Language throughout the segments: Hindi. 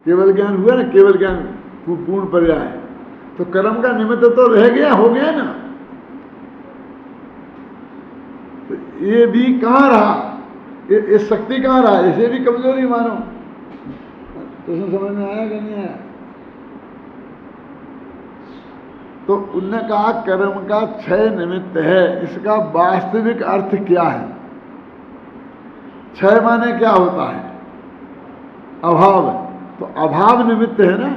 केवल ज्ञान हुआ ना, केवल ज्ञान पूर्ण पर्याय, तो कर्म का निमित्त तो रह गया, हो गया ना। तो ये भी कहाँ रहा, ये शक्ति कहाँ रहा, इसे भी कमजोरी मानो। तो समझ में आया कि नहीं आया? तो उनने कहा कर्म का क्षय निमित्त है, इसका वास्तविक अर्थ क्या है? क्षय माने क्या होता है? अभाव। तो अभाव निमित्त है ना,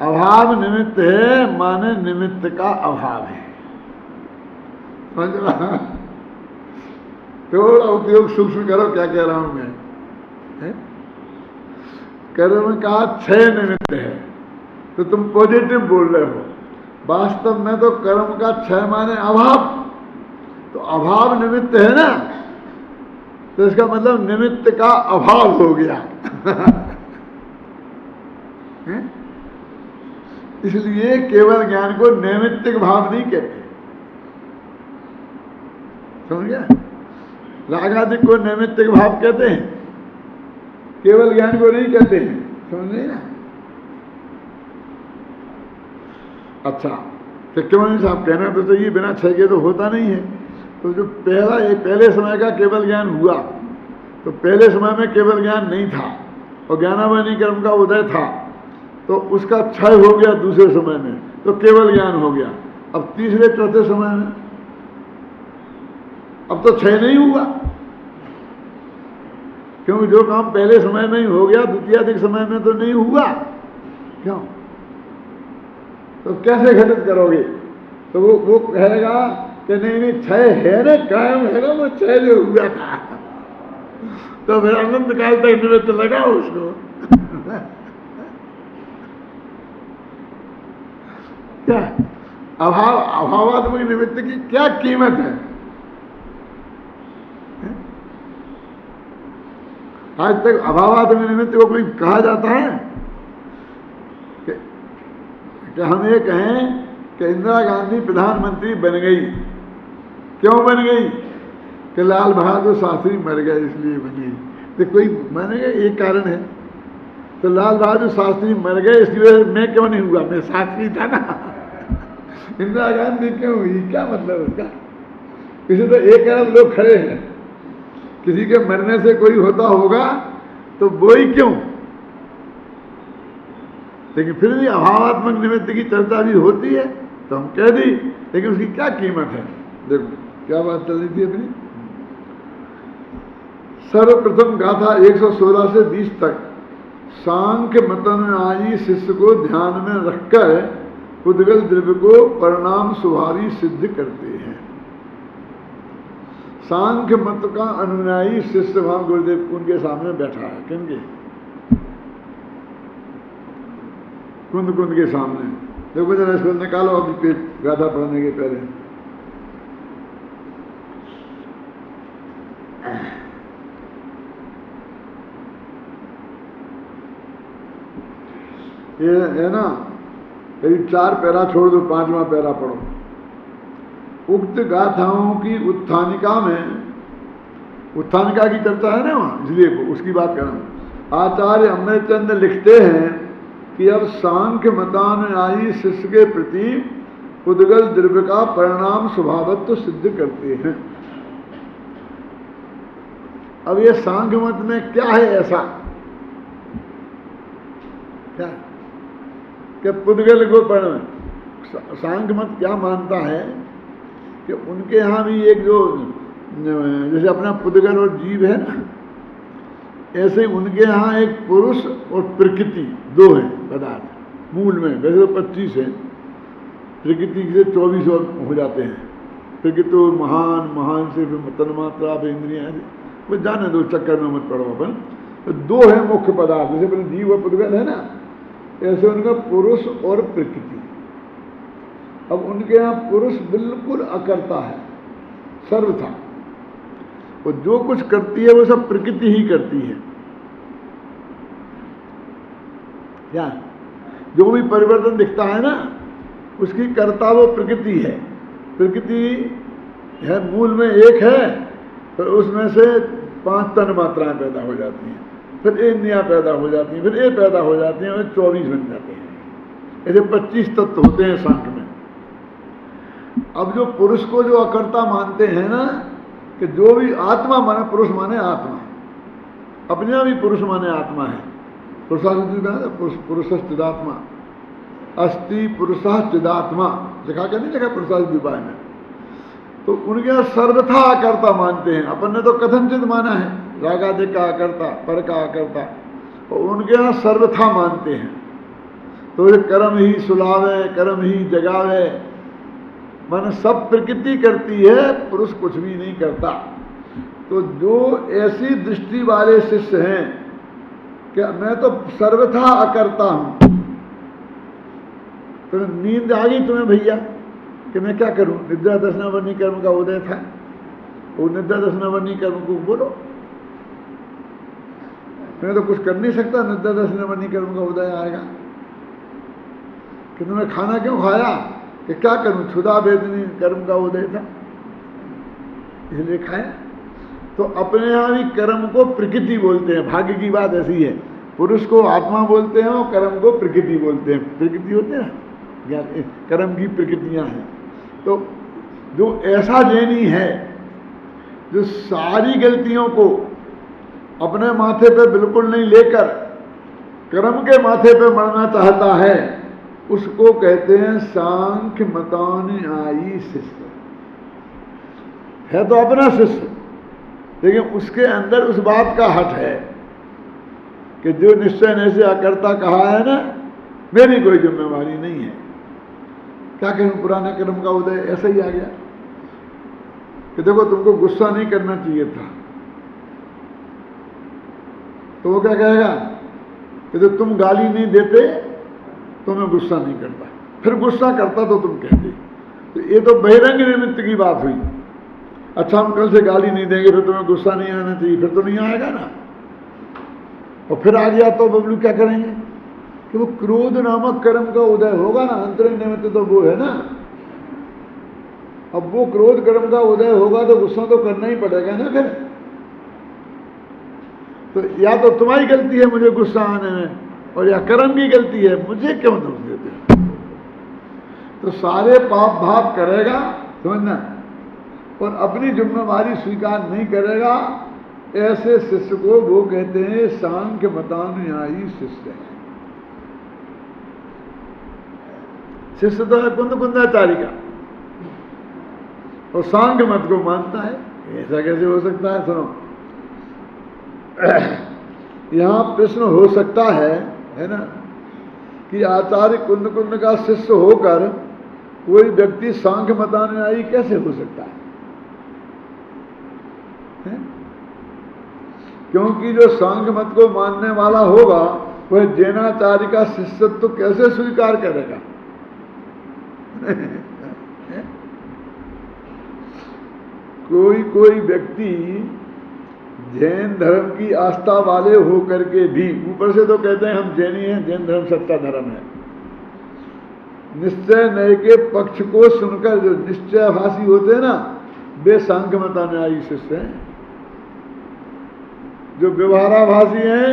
अभाव निमित्त है माने निमित्त का अभाव है। समझ रहा? थोड़ा उपयोग सूक्ष्म करो, क्या कह रहा हूं मैं, है? कर्म का क्षय निमित्त है, तो तुम पॉजिटिव बोल रहे हो, वास्तव में तो कर्म का क्षय माने अभाव, तो अभाव निमित्त है ना, तो इसका मतलब निमित्त का अभाव हो गया। इसलिए केवल ज्ञान को नैमित्तिक भाव नहीं कहते, समझ गया? रागादिक को नैमित्तिक भाव कहते हैं, केवल ज्ञान को नहीं कहते हैं, समझ नहीं ना? अच्छा, तो क्यों साहब कहना तो चाहिए, बिना क्षय के तो होता नहीं है। तो जो पहले समय का केवल ज्ञान हुआ, तो पहले समय में केवल ज्ञान नहीं था और ज्ञानावनी कर्म का उदय था, तो उसका क्षय हो गया दूसरे समय में, तो केवल ज्ञान हो गया। अब तीसरे चौथे समय में अब तो क्षय नहीं हुआ, क्योंकि जो काम पहले समय में ही हो गया द्वितीयाधिक समय में तो नहीं हुआ। क्यों? तो कैसे घटित करोगे? तो वो कहेगा कि नहीं क्षय है ना, कायम है ना, वो क्षय जो हुआ था, तो फिर अनंत काल तक निमित्त लगाओ उसको। क्या अभावात्मक निमित्त की क्या कीमत है? आज तक अभावात्मक निमित्त को कोई कहा जाता है कि हम ये कहें कि इंदिरा गांधी प्रधानमंत्री बन गई, क्यों बन गई? कि लाल बहादुर शास्त्री मर गए इसलिए बनी। तो कोई मानेगा एक कारण है, तो लाल बहादुर शास्त्री मर गए इसलिए मैं क्यों नहीं हुआ, मैं शास्त्री था ना। इंदिरा गांधी क्यों हुई, क्या मतलब उसका? किसी तो एक अरब लोग खड़े हैं, किसी के मरने से कोई होता होगा तो वो ही क्यों? लेकिन फिर भी अभावात्मक निमित्त की चर्चा भी होती है तो हम कह दी, लेकिन उसकी क्या कीमत है? देखो क्या बात चल रही थी अपनी। सर्वप्रथम गाथा 116 से 20 तक सांख्य मतनुयायी शिष्य को ध्यान में रखकर उद्गल द्रव्य को परिणाम सुधारी सिद्ध करते हैं। सांख्य मत का अनुयायी शिष्य वहां गुरुदेव उनके सामने बैठा है, किनके? कुंद के सामने। देखो जरा इसको निकालो अभी पेज, गाथा पढ़ने के पहले। ये है ना, करीब 4 पैरा छोड़ दो, 5वां पैरा पढ़ो। उक्त गाथाओं की उत्थानिका में, उत्थानिका की चर्चा है ना वहां, इसलिए उसकी बात कर रहा हूं। आचार्य अमृतचंद लिखते हैं कि अब सांख्य मतानुयायी शिष्य के प्रति उद्गल द्रव्य का परिणाम स्वभावत्व सिद्ध करते हैं। अब ये सांख्य मत में क्या है ऐसा, क्या कि पुद्गल को परिणाम, सांख्य मत क्या मानता है कि उनके यहाँ भी एक जो जैसे अपना पुद्गल और जीव है ना, ऐसे उनके यहाँ एक पुरुष और प्रकृति 2 हैं पदार्थ मूल में। वैसे तो 25 है, प्रकृति से 24 और हो जाते हैं। प्रकृति तो महान, महान से फिर तन्मात्रा, फिर इंद्रियां, वो जाने दो, चक्कर में मत पड़ो अपन। तो 2 है मुख्य पदार्थ, जैसे अपने जीव और पुद्गल है ना, ऐसे उनका पुरुष और प्रकृति। अब उनके यहाँ पुरुष बिल्कुल अकर्ता है, सर्वथा, और जो कुछ करती है वो सब प्रकृति ही करती है। क्या जो भी परिवर्तन दिखता है ना, उसकी कर्ता वो प्रकृति है। प्रकृति है मूल में एक है, तो उसमें से 5 तन मात्राएं पैदा हो जाती हैं। फिर ये इंद्रियां पैदा हो जाती हैं, फिर ये पैदा हो जाती हैं, और 24 बन जाते हैं। ऐसे 25 तत्व होते हैं सांख्य में। अब जो पुरुष को जो अकर्ता मानते हैं ना, कि जो भी आत्मा माने, पुरुष माने आत्मा, अपने आप ही पुरुष माने आत्मा है। पुरुष चिदात्मा अस्ति, पुरुषः चिदात्मा लिखा क्या नहीं लिखा पुरुषार्थ उपाय में। तो उनके यहाँ सर्वथा अकर्ता मानते हैं। अपन ने तो कथनचित माना है, रागादिक का अकर्ता, पर का अकर्ता, और उनके यहाँ सर्वथा मानते हैं। तो ये कर्म ही सुलावे, कर्म ही जगावे, मन सब प्रकृति करती है, पुरुष कुछ भी नहीं करता। तो जो ऐसी दृष्टि वाले शिष्य हैं कि मैं तो सर्वथा अकर्ता हूं, तो नींद आ गई तुम्हें भैया कि मैं क्या करूं, निद्रा दर्शनावरणी कर्म का उदय था, वो निद्रा दर्शनावरणी कर्म को बोलो, मैं तो कुछ कर नहीं सकता, निद्रा दर्शनावरणी कर्म का उदय आएगा। कि तुमने खाना क्यों खाया, कि क्या करूं, क्षुधा वेदनी कर्म का उदय था इसलिए खाया। तो अपने यहाँ भी कर्म को प्रकृति बोलते हैं। भाग्य की बात ऐसी है, पुरुष को आत्मा बोलते हैं और कर्म को प्रकृति बोलते हैं। प्रकृति होते हैं ना, कर्म की प्रकृतियां हैं। तो जो ऐसा जैनी है जो सारी गलतियों को अपने माथे पे बिल्कुल नहीं लेकर कर्म के माथे पे मरना चाहता है, उसको कहते हैं सांख्य मतानुयायी शिष्य। है तो अपना शिष्य, लेकिन उसके अंदर उस बात का हट है कि जो निश्चय ने से अकर्ता कहा है ना, मेरी कोई जिम्मेवारी नहीं है। क्या करूं, पुराना कर्म का उदय ऐसा ही आ गया कि देखो तुमको गुस्सा नहीं करना चाहिए था, तो वो क्या कहेगा कि जब तुम गाली नहीं देते तो मैं गुस्सा नहीं करता, फिर गुस्सा करता तो तुम कहते। तो ये तो बहिरंग निमित्त की बात हुई। अच्छा हम कल से गाली नहीं देंगे, फिर तुम्हें गुस्सा नहीं आना चाहिए, फिर तो नहीं आएगा ना। और फिर आ गया तो बबलू क्या करेंगे कि वो क्रोध नामक कर्म का उदय होगा ना, अंतरंग निमित्त तो वो है ना। अब वो क्रोध कर्म का उदय होगा तो गुस्सा तो करना ही पड़ेगा ना फिर। तो या तो तुम्हारी गलती है मुझे गुस्सा आने में, और या कर्म की गलती है, मुझे क्यों दोष देते। तो सारे पाप भाव करेगा, समझना, और अपनी जिम्मेवारी स्वीकार नहीं करेगा। ऐसे शिष्य को वो कहते हैं सांख्य मतानुयायी शिष्य है। शिष्य तो है कुंद कुंदाचारी का, और सांख्य मत को मानता है। ऐसा कैसे हो सकता है? सुनो, यहां प्रश्न हो सकता है ना, कि आचार्य कुंद कुंद का शिष्य होकर कोई व्यक्ति सांख्य मतानुयायी कैसे हो सकता है? क्योंकि जो सांख्य मत को मानने वाला होगा वह जैनाचार्य का शिष्यत्व तो कैसे स्वीकार करेगा? कोई व्यक्ति जैन धर्म की आस्था वाले होकर के भी, ऊपर से तो कहते हैं हम जैनी हैं, जैन धर्म सच्चा धर्म है, निश्चय नय के पक्ष को सुनकर जो निश्चयभाषी होते हैं ना, वे सांख्य मतानुयायी शिष्य हैं। जो व्यवहाराभासी हैं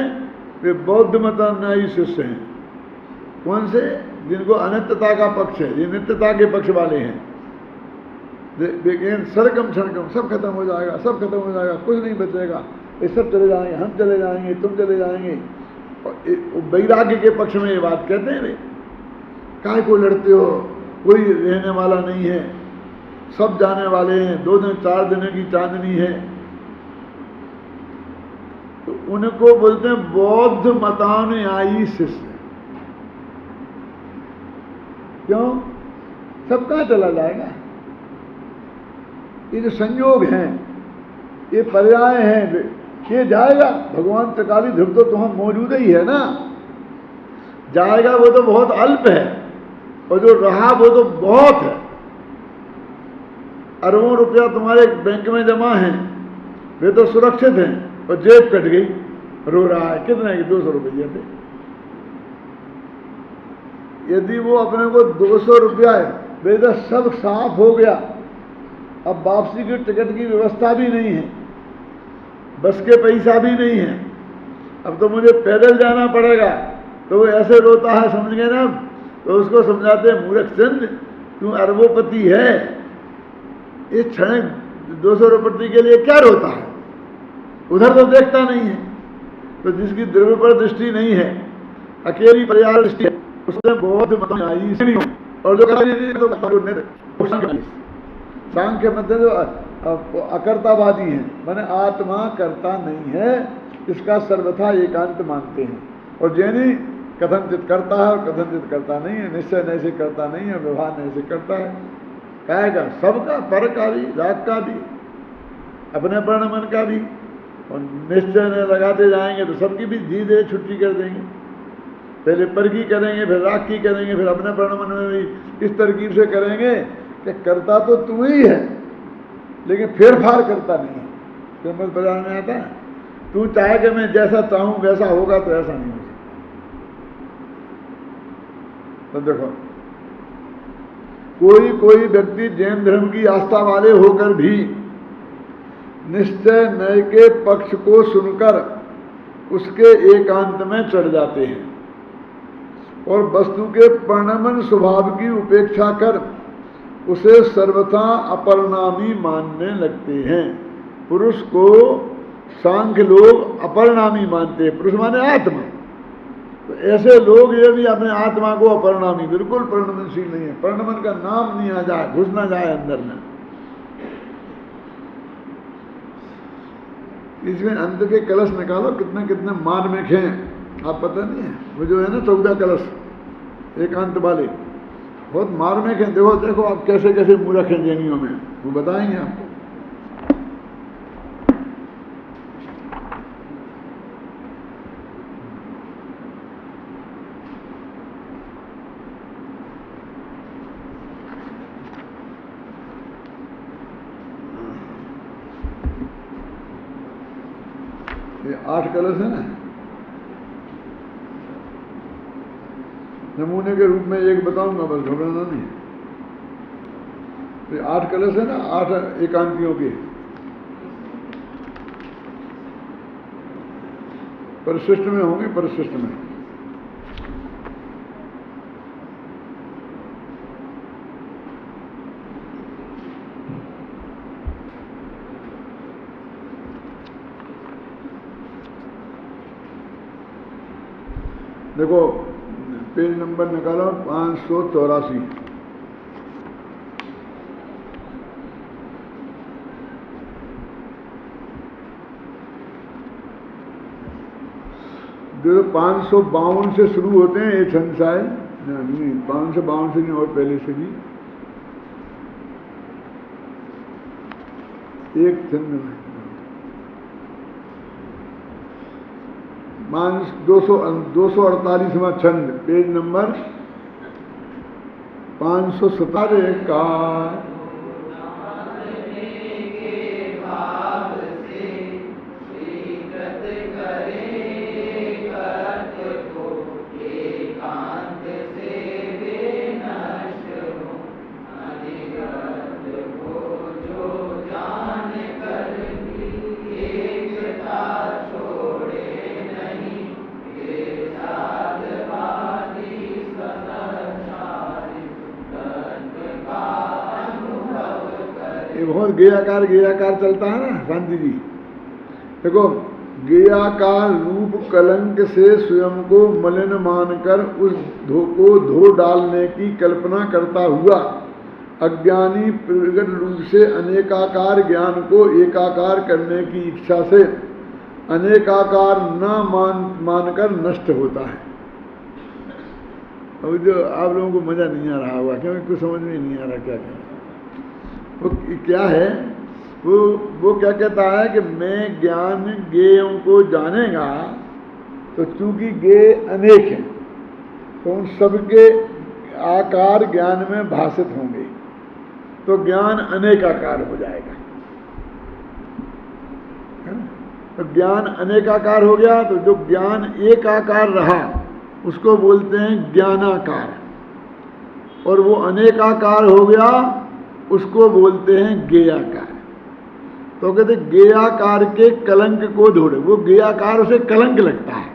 वे बौद्ध मतानुयायी शिष्य हैं। कौन से? जिनको अनित्यता का पक्ष है, ये नित्यता के पक्ष वाले हैं। लेकिन सरकम क्षणकम सब खत्म हो जाएगा, सब खत्म हो जाएगा, कुछ नहीं बचेगा, ये सब चले जाएंगे, हम चले जाएंगे, तुम चले जाएंगे। और वैराग्य के पक्ष में ये बात कहते हैं, वे काहे को लड़ते हो, कोई रहने वाला नहीं है, सब जाने वाले हैं, 2 दिन 4 दिन की चांदनी है। तो उनको बोलते हैं बौद्ध मतानुयायी शिष्य। क्यों? सब कहाँ चला जाएगा? ये जो संयोग हैं, ये पर्याय हैं, ये जाएगा। भगवान त्रिकाली ध्रुव तो तुम मौजूद ही है ना, जाएगा वो तो बहुत अल्प है, और जो रहा वो तो बहुत है। अरबों रुपया तुम्हारे बैंक में जमा है, वे तो सुरक्षित हैं, और जेब कट गई, रो रहा है। कितने की? 200 रुपये थे। यदि वो अपने को 200 रुपया है, वे तो सब साफ हो गया, अब वापसी की टिकट की व्यवस्था भी नहीं है, बस के पैसा भी नहीं है, अब तो मुझे पैदल जाना पड़ेगा। तो वो ऐसे रोता है, समझ गए ना। तो उसको समझाते हैं, मूर्ख चंद तू अरबोपति है, इस क्षण 200 रुपये के लिए क्या रोता है, उधर तो देखता नहीं है। तो जिसकी द्रव्य पर दृष्टि नहीं है, अकेली पर्याय दृष्टि है, उसने बहुत आई। और जो सांख्य मत जो अकर्तावादी हैं, माने आत्मा करता नहीं है, इसका सर्वथा एकांत मानते हैं। और जैनी कथनचित करता है और कथनचित करता नहीं है, निश्चय नहीं से करता नहीं है, व्यवहार नहीं से करता है। कहेगा सबका, पर का भी, राग का भी, अपने वर्ण मन का भी। और निश्चय ने लगाते जाएंगे तो सबकी भी धीरे धीरे छुट्टी कर देंगे। पहले पर की करेंगे, फिर राग की करेंगे, फिर अपने वर्ण मन में भी इस तरकीब से करेंगे कि करता तो तू ही है, लेकिन फेरफार करता नहीं है। श्रीमद् बाजार में आता है, तू चाहे कि मैं जैसा चाहूं वैसा होगा, तो ऐसा नहीं हो सकता। तो देखो, कोई व्यक्ति जैन धर्म की आस्था वाले होकर भी निश्चय नय के पक्ष को सुनकर उसके एकांत में चढ़ जाते हैं और वस्तु के परिणमन स्वभाव की उपेक्षा कर उसे सर्वथा अपरिणामी मानने लगते हैं। पुरुष को सांख्य लोग अपरिणामी मानते हैं, पुरुष माने आत्मा। तो ऐसे लोग ये भी अपने आत्मा को अपरिणामी, बिल्कुल परिणमनशील नहीं है, परिणमन का नाम नहीं आ जाए, घुस ना जाए अंदर में। इसमें अंत के कलश निकालो, कितने कितने मार्मिक हैं, आप पता नहीं है। वो जो है ना 14 कलश एकांत वाले, बहुत मार्मिक हैं। देखो देखो आप कैसे कैसे मूर्ख हैं जैनियों में, वो बताएंगे आपको। ये 8 कलश है ना, नमूने के रूप में एक बताऊंगा, बस घबराना नहीं। तो 8 कलश है ना, 8 एकांतियों के, परिशिष्ट में होंगे, परिशिष्ट में। देखो पेज नंबर निकालो 584। जो 552 से शुरू होते हैं ये छंद शायद नहीं, 552 से नहीं और पहले से भी एक छंद 248वां छंद, पेज नंबर 517 का। बहुत गेयाकार चलता है ना गांधी जी। देखो, गेयाकार रूप कलंक से स्वयं को मलिन मानकर उस को धो डालने की कल्पना करता हुआ अज्ञानी प्रगट रूप से अनेकाकार ज्ञान को एकाकार करने की इच्छा से अनेकाकार न मानकर नष्ट होता है। अब जो आप लोगों को मजा नहीं आ रहा होगा, क्योंकि कुछ समझ में नहीं आ रहा क्या कहना। वो क्या है, वो क्या कहता है कि मैं ज्ञान ज्ञेयों को जानेगा, तो चूंकि ज्ञेय अनेक हैं तो उन सबके आकार ज्ञान में भाषित होंगे, तो ज्ञान अनेकाकार हो जाएगा, है ना। तो ज्ञान अनेकाकार हो गया, तो जो ज्ञान एक आकार रहा उसको बोलते हैं ज्ञानाकार, और वो अनेकाकार हो गया उसको बोलते हैं ज्ञेयाकार। तो कहते गेयाकार के कलंक को ढूंढे, वो गेयाकार उसे कलंक लगता है।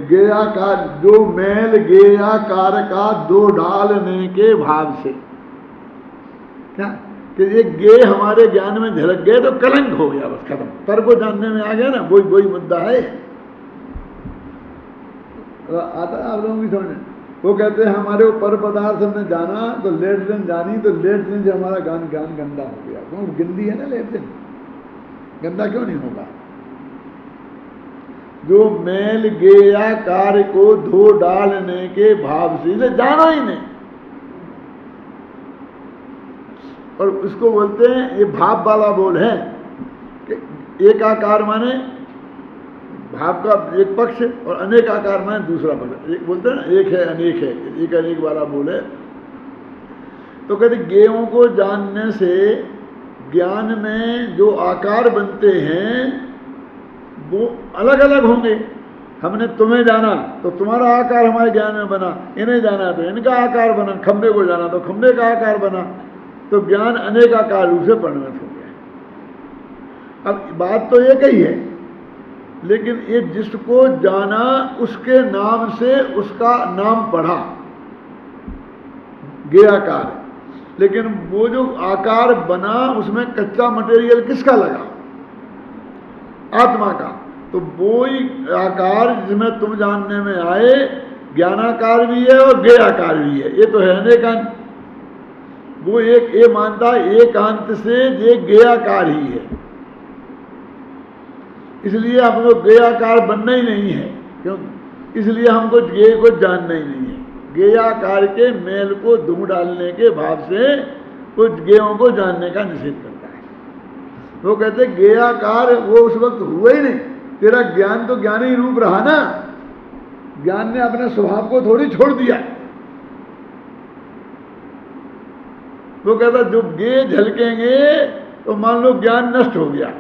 गेयाकार जो मैल गेयाकार का दो डालने के भाव से, क्या कि ये गे हमारे ज्ञान में झलक गए तो कलंक हो गया, बस खत्म, पर को जानने में आ गया ना, वही मुद्दा है। आता है आप लोगों की समझ। वो कहते हैं हमारे वो पर पदार्थ हमने जाना तो लेटरिन जानी, तो लेटरिन से हमारा ज्ञान गंदा हो गया। क्यों? गंदी है ना लेटरिन, गंदा क्यों नहीं होगा? जो मैल गेया कार्य को धो डालने के भाव से इसे जाना ही नहीं, और उसको बोलते हैं, ये भाव वाला बोल है कि एकाकार माने भाव का एक पक्ष और अनेक आकार में दूसरा पक्ष। एक बोलते हैं ना, एक है अनेक है, एक अनेक वाला बोल है। तो कहते गेयों को जानने से ज्ञान में जो आकार बनते हैं वो अलग अलग होंगे। हमने तुम्हें जाना तो तुम्हारा आकार हमारे ज्ञान में बना, इन्हें जाना तो इनका आकार बना, खंबे को जाना तो खंबे का आकार बना, तो ज्ञान अनेक आकार रूप से परिणत हो गया। अब बात तो एक ही है, लेकिन ये जिसको जाना उसके नाम से उसका नाम पढ़ा गेयाकार, लेकिन वो जो आकार बना उसमें कच्चा मटेरियल किसका लगा? आत्मा का। तो वो ही आकार जिसमें तुम जानने में आए ज्ञानाकार भी है और गेयाकार भी है, ये तो है अनेकांत। वो एक ये मानता एकांत से ये गेयाकार ही है, इसलिए हमको गेयाकार बनना ही नहीं है। क्यों? इसलिए हमको गेय को जानना ही नहीं है। गेयाकार के मेल को धो डालने के भाव से कुछ गेयों को जानने का निषेध करता है। वो कहते गेयाकार वो उस वक्त हुआ ही नहीं, तेरा ज्ञान तो ज्ञान ही रूप रहा ना, ज्ञान ने अपने स्वभाव को थोड़ी छोड़ दिया। वो कहता जो गे झलकेंगे तो मान लो ज्ञान नष्ट हो गया।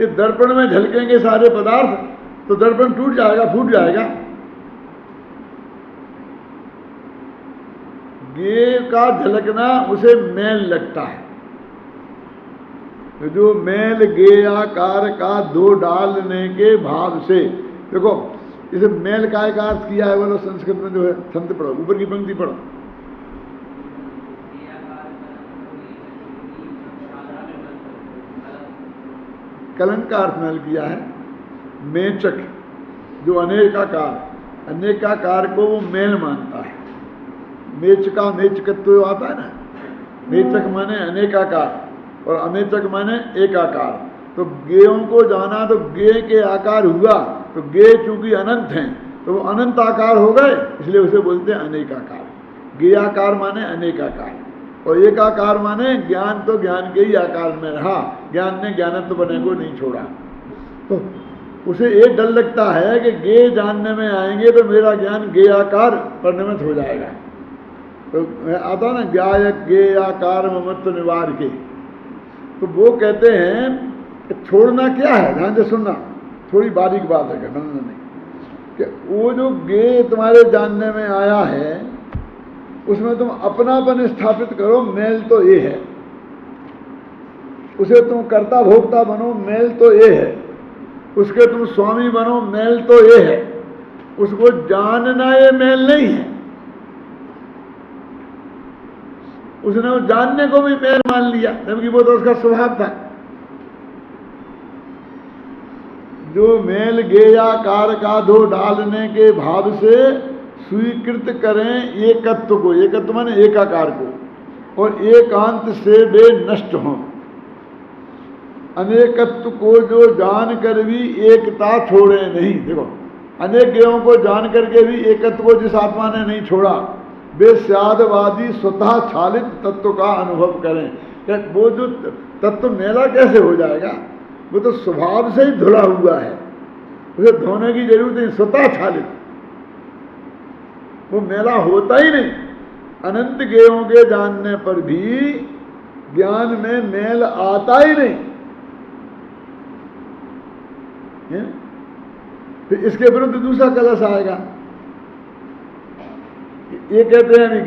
ये दर्पण में झलकेंगे सारे पदार्थ तो दर्पण टूट जाएगा, फूट जाएगा। गे का झलकना उसे मैल लगता है। तो जो मैल गेयाकार का दो डालने के भाव से, देखो इसे मैल काय का अर्थ किया है बोलो संस्कृत में जो है, छंद पढ़ो, ऊपर की पंक्ति पढ़ो। कलंक का अर्थ मैल किया है। मेचक जो अनेकाकार, अनेकाकार को वो मैल मानता है। मेचका मेचकत्व आता है ना, मेचक माने अनेकाकार और अमेचक माने एकाकार। तो गेयों को जाना तो गे के आकार हुआ, तो गे चूंकि अनंत हैं तो वो अनंत आकार हो गए, इसलिए उसे बोलते हैं अनेकाकार। गेयाकार माने अनेकाकार और एकाकार माने ज्ञान तो ज्ञान के ही आकार में रहा, ज्ञान ने ज्ञानत्व बने को नहीं छोड़ा। तो उसे ये डर लगता है कि गे जानने में आएंगे तो मेरा ज्ञान गेयाकार परिणमित हो जाएगा। तो आता ना ज्ञायक गेयाकार ममत्व निवार के। तो वो कहते हैं कि छोड़ना क्या है, ध्यान से सुनना, थोड़ी बारीक बात है, घटना नहीं, कि वो जो गे तुम्हारे जानने में आया है उसमें तुम अपनापन स्थापित करो, मेल तो ये है। उसे तुम कर्ता भोक्ता बनो, मेल तो ये है। उसके तुम स्वामी बनो, मेल तो ये है। उसको जानना ये मेल नहीं है। उसने वो जानने को भी मेल मान लिया, जबकि वो तो उसका स्वभाव था। जो मेल गेयाकार का दो डालने के भाव से स्वीकृत करें एकत्व को, एकत्व माने एकाकार को, और एकांत से वे नष्ट हों। अनेकत्व को जो जान कर भी एकता छोड़े नहीं। देखो अनेक गेयों को जान करके भी एकत्व को जिस आत्मा ने नहीं छोड़ा, वे स्यादवादी स्वतः छालित तत्व का अनुभव करें। वो जो तत्व मेला कैसे हो जाएगा, वो तो स्वभाव से ही धुला हुआ है, उसे धोने की जरूरत नहीं, स्वतः छालित, वो मेला होता ही नहीं। अनंत गेयों के जानने पर भी ज्ञान में मेल आता ही नहीं। फिर इसके विरुद्ध दूसरा कलश आएगा। ये कहते हैं अभी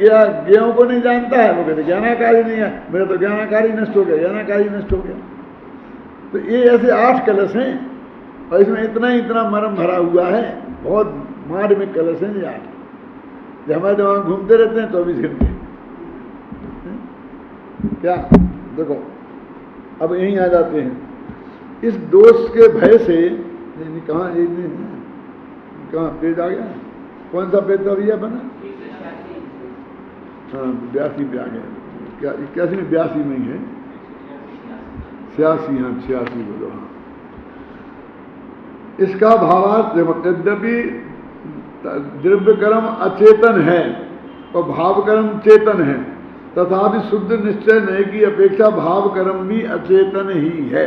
ज्ञों को नहीं जानता है, वो कहते ज्ञानाकारी नहीं है, मेरा तो ज्ञानाकारी नष्ट हो गया, ज्ञानाकारी नष्ट हो गया। तो ये ऐसे 8 कलश हैं और इसमें इतना मर्म भरा हुआ है, बहुत मार्मिक कलश हैं ये 8, जो हमारे दिमाग घूमते रहते हैं 24 घंटे। क्या देखो, अब यहीं आ जाते हैं, इस दोष के भय से कहाँ पेज आ गया, कौन सा पेज था भैया बना? हाँ 82 पे आ गया, क्या 81 में 82 में ही है, 86, हाँ 86 बोलो। हाँ, इसका भावार्थ यद्यपि द्रव्य कर्म अचेतन है और भाव कर्म चेतन है, तथापि शुद्ध निश्चय नहीं की अपेक्षा भाव कर्म भी अचेतन ही है।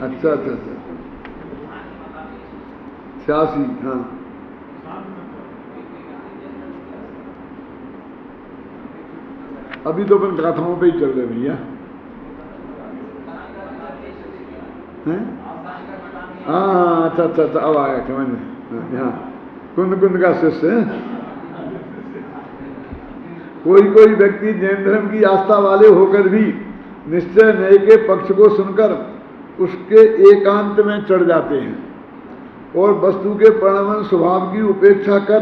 अच्छा 86, हाँ अभी तो अपन गाथाओं पे ही चल रहे भैया। हाँ अच्छा अब आया समझ में। यहाँ कुंद का शिष्य है। कोई व्यक्ति जैन धर्म की आस्था वाले होकर भी निश्चय न्याय के पक्ष को सुनकर उसके एकांत में चढ़ जाते हैं और वस्तु के परिणाम स्वभाव की उपेक्षा कर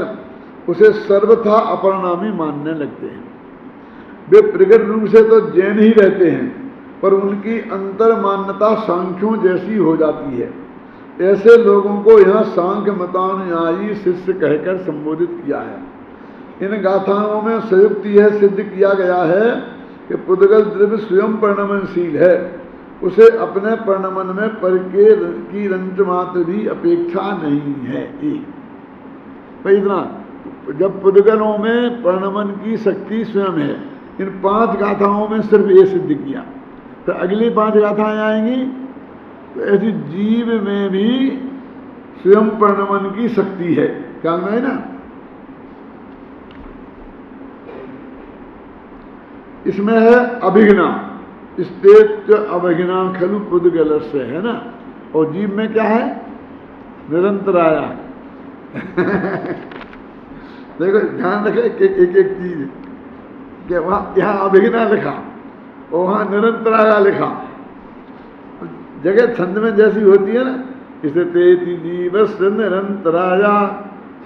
उसे सर्वथा अपरिणामी मानने लगते हैं। वे प्रगट रूप से तो जैन ही रहते हैं, पर उनकी अंतर मान्यता सांख्यों जैसी हो जाती है। ऐसे लोगों को यहाँ सांख्य मतानुयायी शिष्य कहकर संबोधित किया है। इन गाथाओं में संयुक्त यह सिद्ध किया गया है कि पुद्गल द्रव्य स्वयं परिणमनशील है, उसे अपने परिणमन में पर की रंच मात्र भी अपेक्षा नहीं है। भाई इतना, जब पुद्गलों में परिणमन की शक्ति स्वयं है, इन 5 गाथाओं में सिर्फ ये सिद्ध किया। तो अगली 5 गाथाएं आएंगी तो ऐसी जीव में भी स्वयं परिणमन की शक्ति है, ख्याल में है ना। इसमें है अभिज्ञा, स्तेज अभिज्ञा खलु पुद्गल से, है ना। और जीव में क्या है? निरंतर आया। देखो ध्यान रखे एक चीज कि वहां यहाँ अभिज्ञा लिखा और वहां निरंतर आया लिखा। जगह छंद में जैसी होती है ना, इसे तेति जीवस निरंतराया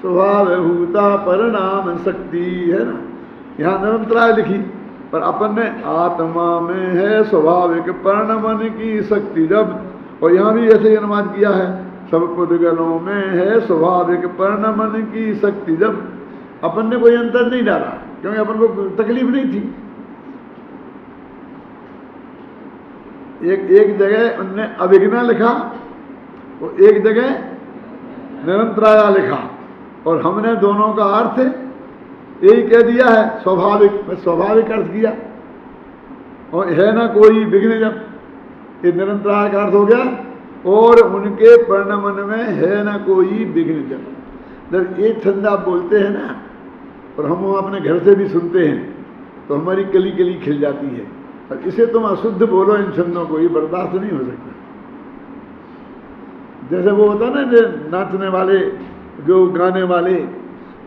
स्वभाव भूता परिणाम शक्ति, है ना। यहाँ निरंतराय लिखी, पर अपन ने आत्मा में है स्वाभाविक परिणमन की शक्ति जब, और यहाँ भी ऐसे अनुवाद किया है, सब पुद्गलों में है स्वाभाविक परिणमन की शक्ति जब। अपन ने कोई अंतर नहीं डाला, क्योंकि अपन को तकलीफ नहीं थी। एक जगह उनने अभिज्ञा लिखा और एक जगह निरंतराया लिखा, और हमने दोनों का अर्थ यही कह दिया है, स्वाभाविक अर्थ किया। और है ना कोई विघ्न, जब ये निरंतराय का अर्थ हो गया, और उनके परिणमन में है ना कोई विघ्न। जब ये छंद आप बोलते हैं ना, और हम अपने घर से भी सुनते हैं, तो हमारी कली कली खिल जाती है। और इसे तुम अशुद्ध बोलो, इन छंदों को, ये बर्दाश्त नहीं हो सकता। जैसे वो होता ना, नाचने वाले, जो गाने वाले,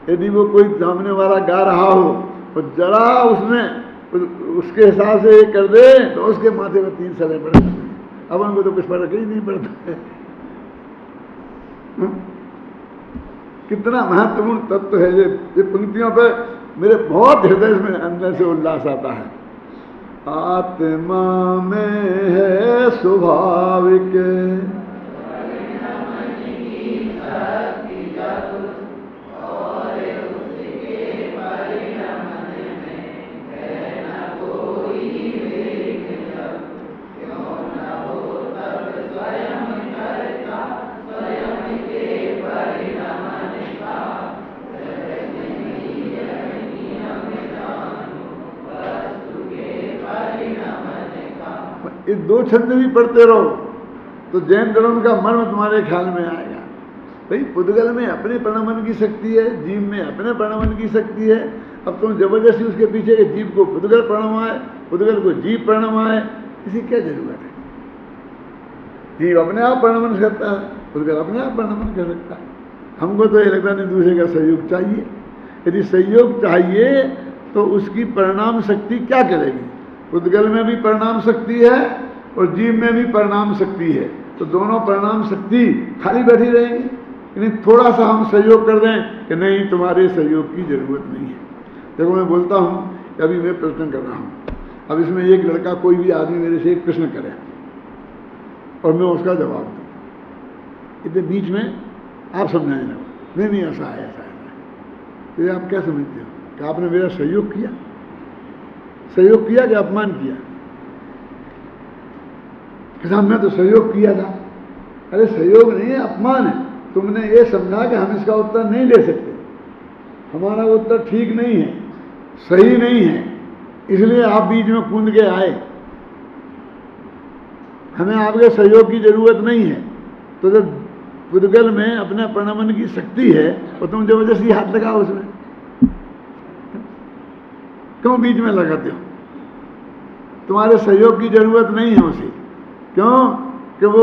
यदि वो कोई सामने वाला गा रहा हो और जरा उसमें उसके हिसाब से कर दे तो उसके माथे पर 3 सले पड़ जाते हैं। अब उनको तो कुछ फर्क ही नहीं पड़ता है। कितना महत्वपूर्ण तत्व है ये पंक्तियों पर मेरे बहुत हृदय में अंदर से उल्लास आता है। आत्मा में है स्वाभाविक ये 2 छंद भी पढ़ते रहो तो जैन धर्म का मर्म तुम्हारे ख्याल में आएगा। भाई पुद्गल में अपने परिणमन की शक्ति है, जीव में अपने परिणमन की शक्ति है। अब तुम जबरदस्ती उसके पीछे के जीव को पुद्गल परिणमाए, पुद्गल को जीव परिणमाए, इसी क्या जरूरत है? जीव अपने आप परिणमन करता है, पुद्गल अपने आप परिणमन कर सकता है। हमको तो ये लगता नहीं, दूसरे का सहयोग चाहिए। यदि सहयोग चाहिए तो उसकी परिणाम शक्ति क्या करेगी? पुद्गल में भी परिणाम शक्ति है और जीव में भी परिणाम शक्ति है, तो दोनों परिणाम शक्ति खाली बैठी रहेंगी। यानी थोड़ा सा हम सहयोग कर दें कि नहीं तुम्हारे सहयोग की जरूरत नहीं है। देखो मैं बोलता हूँ कि अभी मैं प्रश्न कर रहा हूँ, अब इसमें एक लड़का कोई भी आदमी मेरे से एक प्रश्न करे और मैं उसका जवाब दूँ, इतने बीच में आप समझाएं ना, नहीं ऐसा है ऐसा है, तो ये आप क्या समझते हो कि आपने मेरा सहयोग किया? सहयोग किया कि अपमान किया? कि साहब मैं तो सहयोग किया था। अरे सहयोग नहीं है, अपमान है। तुमने ये समझा कि हम इसका उत्तर नहीं ले सकते, हमारा उत्तर ठीक नहीं है, सही नहीं है, इसलिए आप बीच में कूद के आए, हमें आपके सहयोग की जरूरत नहीं है। तो जब पुद्गल में अपने परिणमन की शक्ति है और तुम जबरदस्ती हाथ लगाओ उसमें, क्यों बीच में लगाते हो? तुम्हारे सहयोग की जरूरत नहीं है उसे। क्यों? कि वो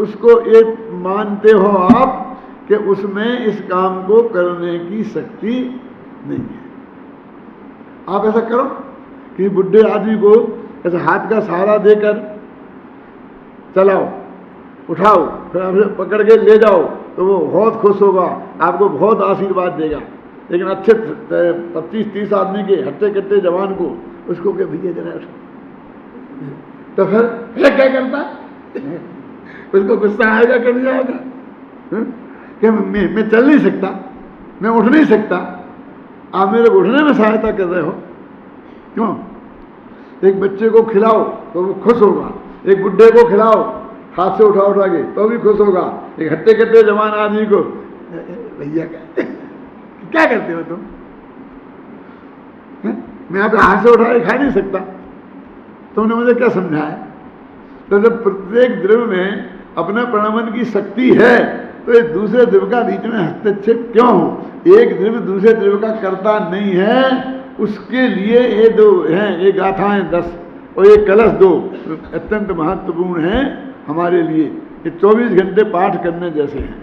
उसको एक मानते हो आप कि उसमें इस काम को करने की शक्ति नहीं है। आप ऐसा करो कि बुढ़े आदमी को ऐसे हाथ का सहारा देकर चलाओ, उठाओ, फिर पकड़ के ले जाओ, तो वो बहुत खुश होगा, आपको बहुत आशीर्वाद देगा। लेकिन अच्छे 25-30 आदमी के हट्टे कट्टे जवान को उसको क्या भैया जरा, तो फिर क्या करता है? उसको गुस्सा आएगा कि नहीं आएगा? कि मैं चल नहीं सकता, मैं उठ नहीं सकता, आप मेरे को उठने में सहायता कर रहे हो, क्यों? एक बच्चे को खिलाओ तो वो खुश होगा, एक बुढ़े को खिलाओ हाथ से उठा के तो भी खुश होगा, एक हट्टे कट्टे जवान आदमी को भैया क्या करते हो तुम? मैं आप हाथ से उठा के खा नहीं सकता, तुमने मुझे क्या समझाया? तो जब प्रत्येक द्रव्य में अपने परिणमन की शक्ति है तो एक दूसरे द्रव्य का बीच में हस्तक्षेप क्यों हो? एक द्रव्य दूसरे द्रव्य का करता नहीं है, उसके लिए ये दो हैं, ये गाथाएं 10 और ये कलश 2 अत्यंत महत्वपूर्ण हैं हमारे लिए। ये 24 घंटे पाठ करने जैसे हैं।